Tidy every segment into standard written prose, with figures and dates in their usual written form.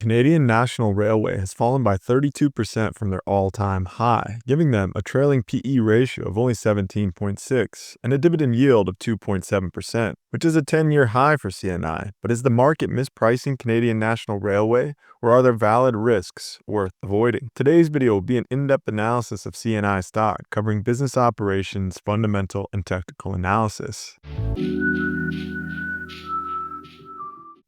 Canadian National Railway has fallen by 32% from their all-time high, giving them a trailing PE ratio of only 17.6 and a dividend yield of 2.7%, which is a 10-year high for CNI. But is the market mispricing Canadian National Railway, or are there valid risks worth avoiding? Today's video will be an in-depth analysis of CNI stock, covering business operations, fundamental, and technical analysis.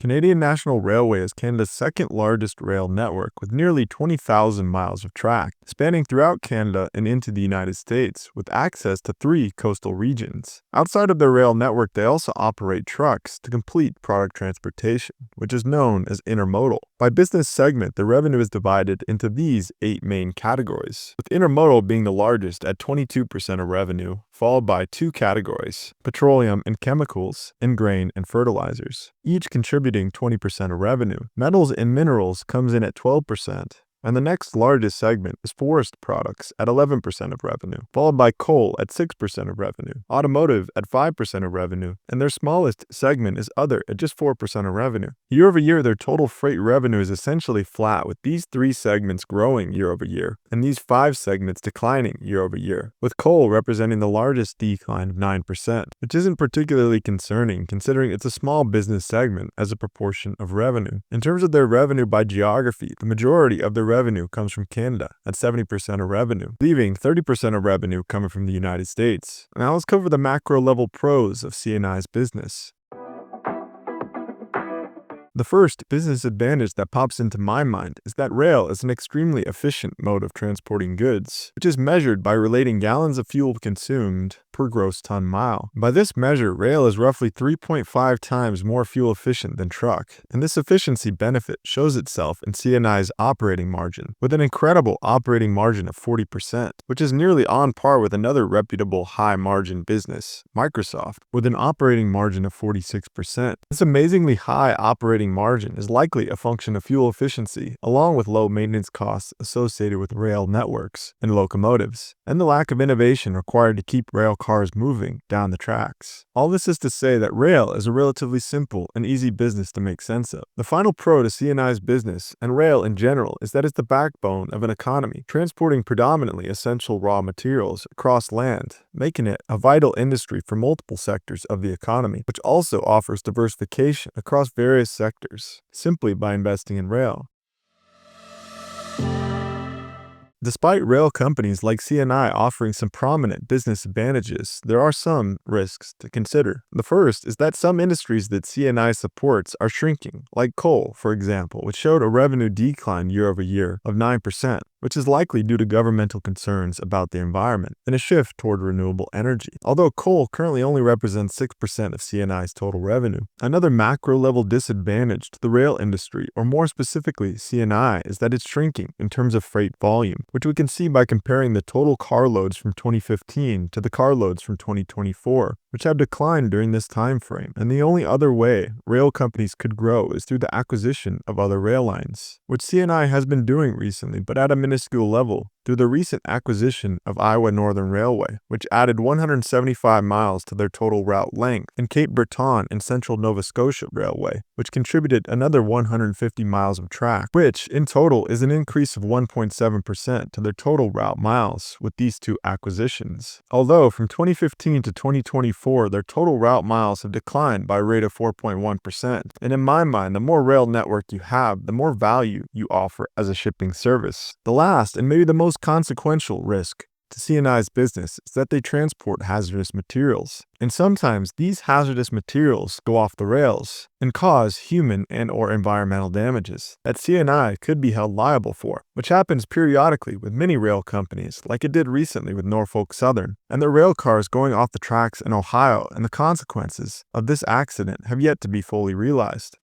Canadian National Railway is Canada's second largest rail network with nearly 20,000 miles of track, spanning throughout Canada and into the United States, with access to 3 coastal regions. Outside of their rail network, they also operate trucks to complete product transportation, which is known as intermodal. By business segment, the revenue is divided into these 8 main categories, with intermodal being the largest at 22% of revenue, followed by 2 categories, petroleum and chemicals, and grain and fertilizers, each contributing 20% of revenue. Metals and minerals comes in at 12%. And the next largest segment is forest products at 11% of revenue, followed by coal at 6% of revenue, automotive at 5% of revenue, and their smallest segment is other at just 4% of revenue. Year over year, their total freight revenue is essentially flat, with these 3 segments growing year over year, and these 5 segments declining year over year, with coal representing the largest decline of 9%, which isn't particularly concerning considering it's a small business segment as a proportion of revenue. In terms of their revenue by geography, the majority of their revenue comes from Canada at 70% of revenue, leaving 30% of revenue coming from the United States. Now let's cover the macro level pros of CNI's business. The first business advantage that pops into my mind is that rail is an extremely efficient mode of transporting goods, which is measured by relating gallons of fuel consumed per gross ton mile. By this measure, rail is roughly 3.5 times more fuel efficient than truck, and this efficiency benefit shows itself in CNI's operating margin, with an incredible operating margin of 40%, which is nearly on par with another reputable high-margin business, Microsoft, with an operating margin of 46%. This amazingly high operating margin is likely a function of fuel efficiency, along with low maintenance costs associated with rail networks and locomotives, and the lack of innovation required to keep rail cars moving down the tracks. All this is to say that rail is a relatively simple and easy business to make sense of. The final pro to CNI's business, and rail in general, is that it's the backbone of an economy, transporting predominantly essential raw materials across land, making it a vital industry for multiple sectors of the economy, which also offers diversification across various sectors, simply by investing in rail. Despite rail companies like CNI offering some prominent business advantages, there are some risks to consider. The first is that some industries that CNI supports are shrinking, like coal, for example, which showed a revenue decline year over year of 9%, which is likely due to governmental concerns about the environment and a shift toward renewable energy. Although coal currently only represents 6% of CNI's total revenue, another macro-level disadvantage to the rail industry, or more specifically CNI, is that it's shrinking in terms of freight volume, which we can see by comparing the total carloads from 2015 to the carloads from 2024, which have declined during this time frame. And the only other way rail companies could grow is through the acquisition of other rail lines, which CNI has been doing recently, but at a minuscule level, through the recent acquisition of Iowa Northern Railway, which added 175 miles to their total route length, and Cape Breton and Central Nova Scotia Railway, which contributed another 150 miles of track, which in total is an increase of 1.7% to their total route miles with these 2 acquisitions. Although from 2015 to 2024, their total route miles have declined by a rate of 4.1%. And in my mind, the more rail network you have, the more value you offer as a shipping service. The last, and maybe the most consequential risk to CNI's business is that they transport hazardous materials. And sometimes these hazardous materials go off the rails and cause human and/or environmental damages that CNI could be held liable for, which happens periodically with many rail companies, like it did recently with Norfolk Southern, and their rail cars going off the tracks in Ohio, and the consequences of this accident have yet to be fully realized.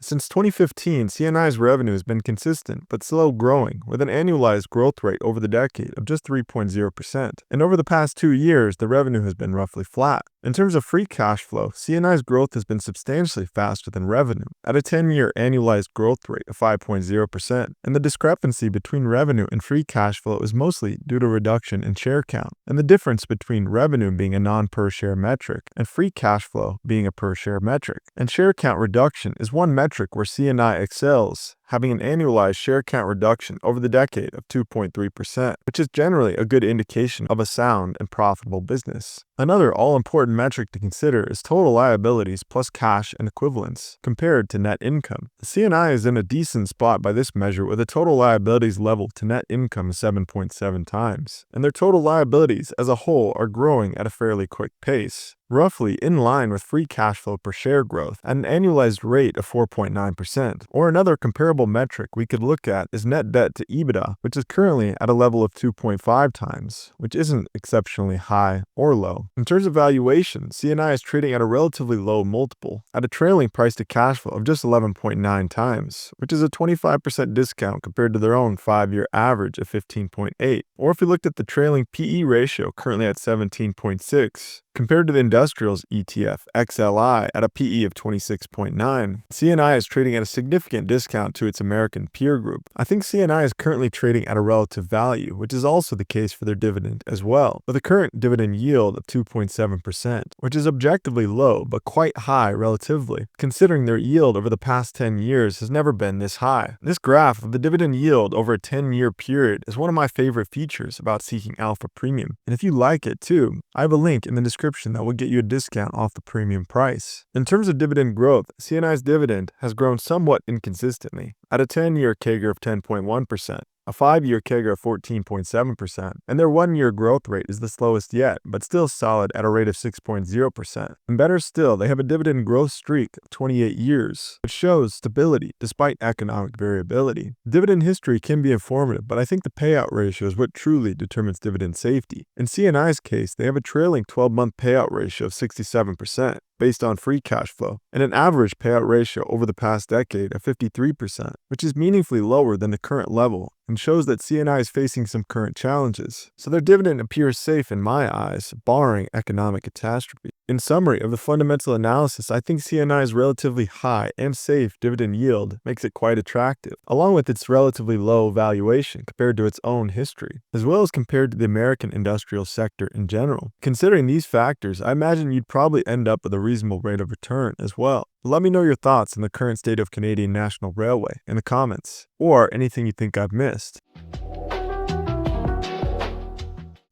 Since 2015, CNI's revenue has been consistent but slow growing, with an annualized growth rate over the decade of just 3.0%. And over the past 2 years, the revenue has been roughly flat. In terms of free cash flow, CNI's growth has been substantially faster than revenue, at a 10-year annualized growth rate of 5.0%, and the discrepancy between revenue and free cash flow is mostly due to reduction in share count, and the difference between revenue being a non-per-share metric and free cash flow being a per-share metric. And share count reduction is one metric metric where CNI excels, having an annualized share count reduction over the decade of 2.3%, which is generally a good indication of a sound and profitable business. Another all-important metric to consider is total liabilities plus cash and equivalents compared to net income. The CNI is in a decent spot by this measure with a total liabilities level to net income 7.7 times, and their total liabilities as a whole are growing at a fairly quick pace, roughly in line with free cash flow per share growth at an annualized rate of 4.9%. Or another comparable metric we could look at is net debt to EBITDA, which is currently at a level of 2.5 times, which isn't exceptionally high or low. In terms of valuation, CNI is trading at a relatively low multiple, at a trailing price to cash flow of just 11.9 times, which is a 25% discount compared to their own 5-year average of 15.8. Or if we looked at the trailing PE ratio currently at 17.6, compared to the industrials ETF XLI at a PE of 26.9, CNI is trading at a significant discount to its American peer group. I think CNI is currently trading at a relative value, which is also the case for their dividend as well, with a current dividend yield of 2.7%, which is objectively low but quite high relatively, considering their yield over the past 10 years has never been this high. This graph of the dividend yield over a 10-year period is one of my favorite features about seeking alpha premium, and if you like it too, I have a link in the description that will get you a discount off the premium price. In terms of dividend growth, CNI's dividend has grown somewhat inconsistently, at a 10-year CAGR of 10.1%, a 5-year CAGR of 14.7%, and their 1-year growth rate is the slowest yet, but still solid at a rate of 6.0%. And better still, they have a dividend growth streak of 28 years, which shows stability despite economic variability. Dividend history can be informative, but I think the payout ratio is what truly determines dividend safety. In CNI's case, they have a trailing 12-month payout ratio of 67%, based on free cash flow, and an average payout ratio over the past decade of 53%, which is meaningfully lower than the current level and shows that CNI is facing some current challenges. So their dividend appears safe in my eyes, barring economic catastrophe. In summary of the fundamental analysis, I think CNI's relatively high and safe dividend yield makes it quite attractive, along with its relatively low valuation compared to its own history, as well as compared to the American industrial sector in general. Considering these factors, I imagine you'd probably end up with a reasonable rate of return as well. Let me know your thoughts on the current state of Canadian National Railway in the comments, or anything you think I've missed.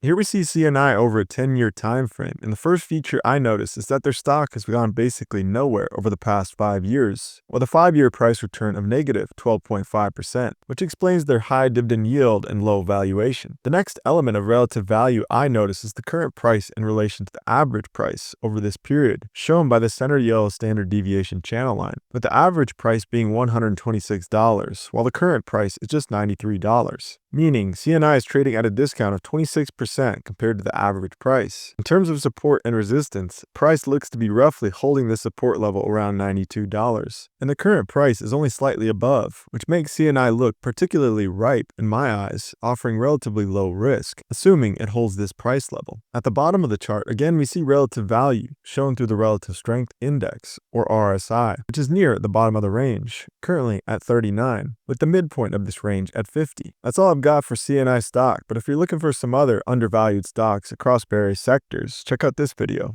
Here we see CNI over a 10-year time frame, and the first feature I notice is that their stock has gone basically nowhere over the past 5 years, with a 5-year price return of negative 12.5%, which explains their high dividend yield and low valuation. The next element of relative value I notice is the current price in relation to the average price over this period, shown by the center yellow standard deviation channel line, with the average price being $126, while the current price is just $93. Meaning CNI is trading at a discount of 26% compared to the average price. In terms of support and resistance, price looks to be roughly holding the support level around $92, and the current price is only slightly above, which makes CNI look particularly ripe in my eyes, offering relatively low risk, assuming it holds this price level. At the bottom of the chart, again we see relative value, shown through the Relative Strength Index, or RSI, which is near the bottom of the range, currently at 39, with the midpoint of this range at 50. That's all I've got for CNI stock, but if you're looking for some other undervalued stocks across various sectors, check out this video.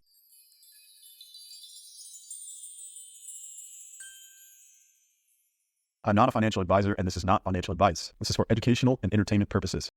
I'm not a financial advisor, and this is not financial advice. This is for educational and entertainment purposes.